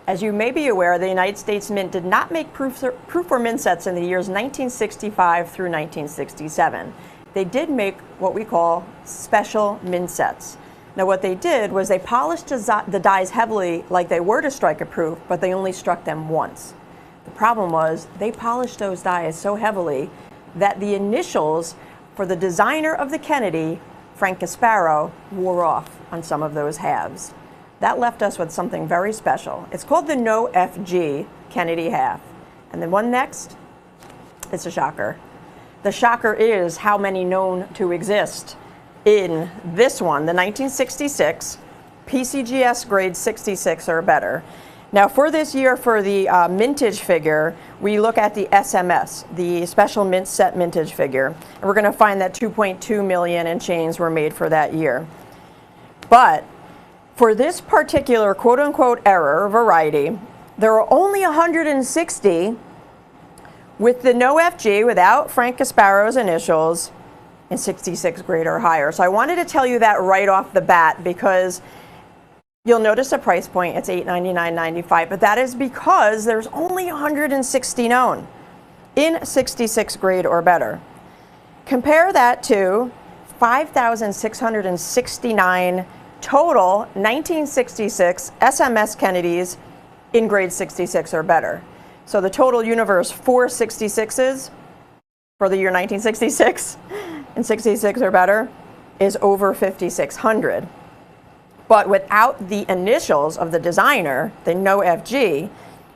As you may be aware, the United States Mint did not make proof or mint sets in the years 1965 through 1967. They did make what we call special mint sets. Now what they did was they polished the dies heavily like they were to strike a proof, but they only struck them once. The problem was they polished those dies so heavily that the initials for the designer of the Kennedy, Frank Gasparo, wore off on some of those halves. That left us with something very special. It's called the No FG Kennedy half. And the one next, it's a shocker. The shocker is how many known to exist in this one, the 1966 PCGS grade 66 or better. Now for this year, for the mintage figure, we look at the SMS, the special mint set mintage figure. And we're gonna find that 2.2 million and change were made for that year. But for this particular quote-unquote error variety, there are only 160 with the no FG, without Frank Gasparo's initials, in 66 grade or higher. So I wanted to tell you that right off the bat because you'll notice the price point, it's $899.95, but that is because there's only 160 known in 66 grade or better. Compare that to 5,669 total 1966 SMS Kennedys in grade 66 or better. So the total universe for 66s for the year 1966 and 66 or better is over 5,600. But without the initials of the designer, the no FG,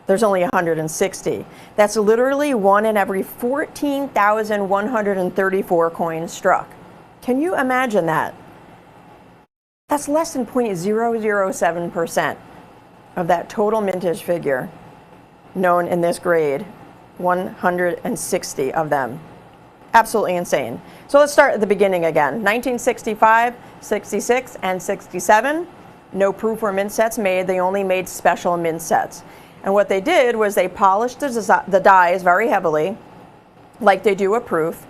there's only 160. That's literally one in every 14,134 coins struck. Can you imagine that? That's less than 0.007% of that total mintage figure known in this grade, 160 of them. Absolutely insane. So let's start at the beginning again. 1965, 66, and 67, no proof or mint sets made. They only made special mint sets. And what they did was they polished the dies very heavily, like they do a proof,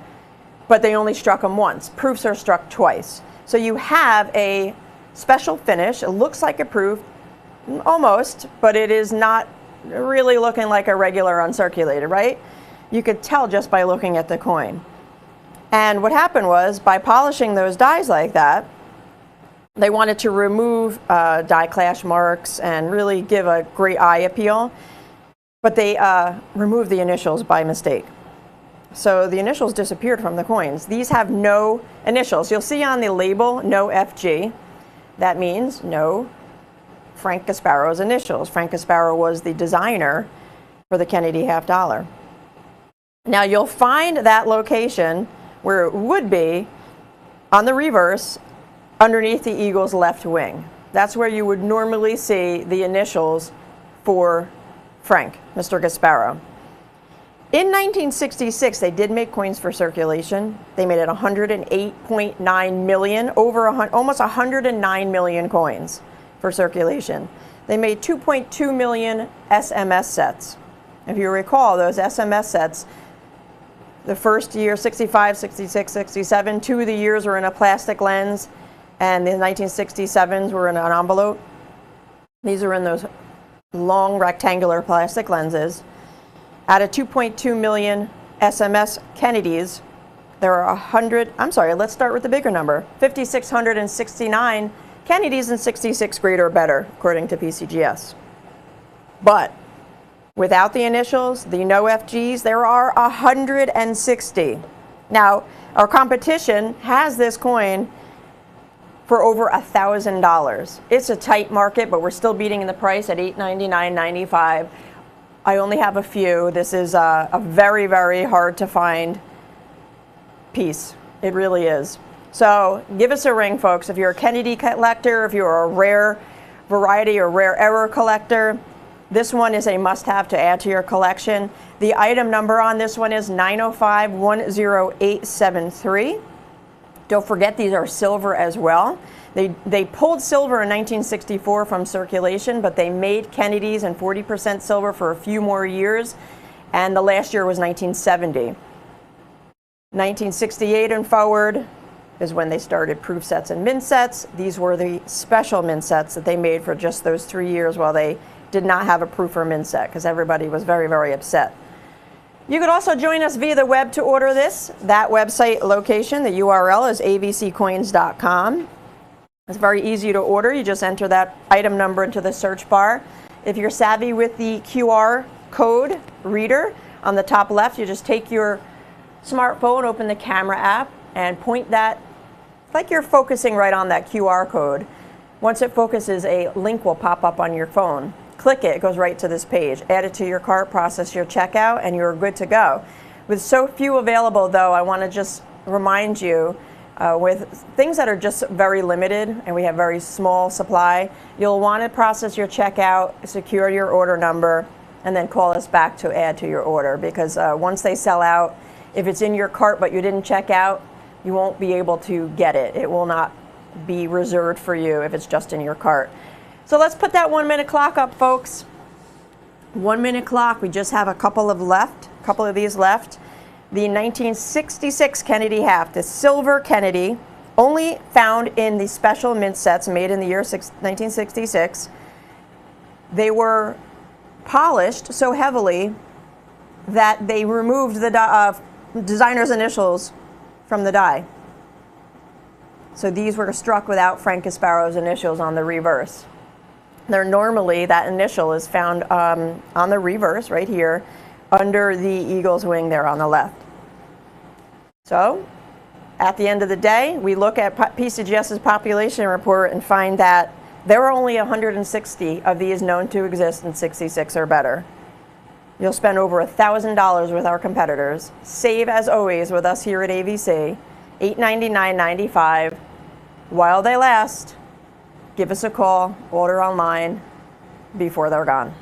but they only struck them once. Proofs are struck twice. So you have a special finish. It looks like a proof, almost, but it is not really looking like a regular uncirculated, right? You could tell just by looking at the coin. And what happened was, by polishing those dies like that, they wanted to remove die clash marks and really give a great eye appeal, but they removed the initials by mistake. So the initials disappeared from the coins. These have no initials. You'll see on the label, no FG. That means no Frank Gasparo's initials. Frank Gasparo was the designer for the Kennedy half dollar. Now you'll find that location where it would be on the reverse underneath the eagle's left wing. That's where you would normally see the initials for Frank, Mr. Gasparo. In 1966, they did make coins for circulation. They made it 108.9 million, almost 109 million coins for circulation. They made 2.2 million SMS sets. If you recall, those SMS sets, the first year, 65, 66, 67, 2 of the years were in a plastic lens, and the 1967s were in an envelope. These are in those long rectangular plastic lenses. Out of 2.2 million SMS Kennedys, there are let's start with the bigger number, 5,669 Kennedys in 66 grade or better, according to PCGS. But without the initials, the no FGs, there are 160. Now, our competition has this coin for over $1,000. It's a tight market, but we're still beating the price at $899.95. I only have a few. This is a very, very hard to find piece. It really is. So give us a ring, folks. If you're a Kennedy collector, if you're a rare variety or rare error collector, this one is a must-have to add to your collection. The item number on this one is 905-10873. Don't forget, these are silver as well. They pulled silver in 1964 from circulation, but they made Kennedys in 40% silver for a few more years, and the last year was 1970. 1968 and forward is when they started proof sets and mint sets. These were the special mint sets that they made for just those 3 years while they did not have a proof or min set because everybody was very, very upset. You could also join us via the web to order this. That website location, the URL is avccoins.com. It's very easy to order. You just enter that item number into the search bar. If you're savvy with the QR code reader, on the top left, you just take your smartphone, open the camera app, and point that, like you're focusing right on that QR code. Once it focuses, a link will pop up on your phone. Click it, it goes right to this page. Add it to your cart, process your checkout, and you're good to go. With so few available, though, I want to just remind you, with things that are just very limited and we have very small supply, you'll want to process your checkout, secure your order number, and then call us back to add to your order, because once they sell out, if it's in your cart but you didn't check out, you won't be able to get it. It will not be reserved for you if it's just in your cart. So let's put that 1 minute clock up, folks. 1 minute clock, we just have a couple of these left. The 1966 Kennedy half, the silver Kennedy, only found in the special mint sets made in the year 1966. They were polished so heavily that they removed the designer's initials from the die. So these were struck without Frank Gasparo's initials on the reverse. They're normally, that initial is found on the reverse right here under the eagle's wing there on the left. So at the end of the day, we look at PCGS's population report and find that there are only 160 of these known to exist in 66 or better. You'll spend over $1,000 with our competitors. Save, as always, with us here at AVC, $899.95. While they last, give us a call, order online before they're gone.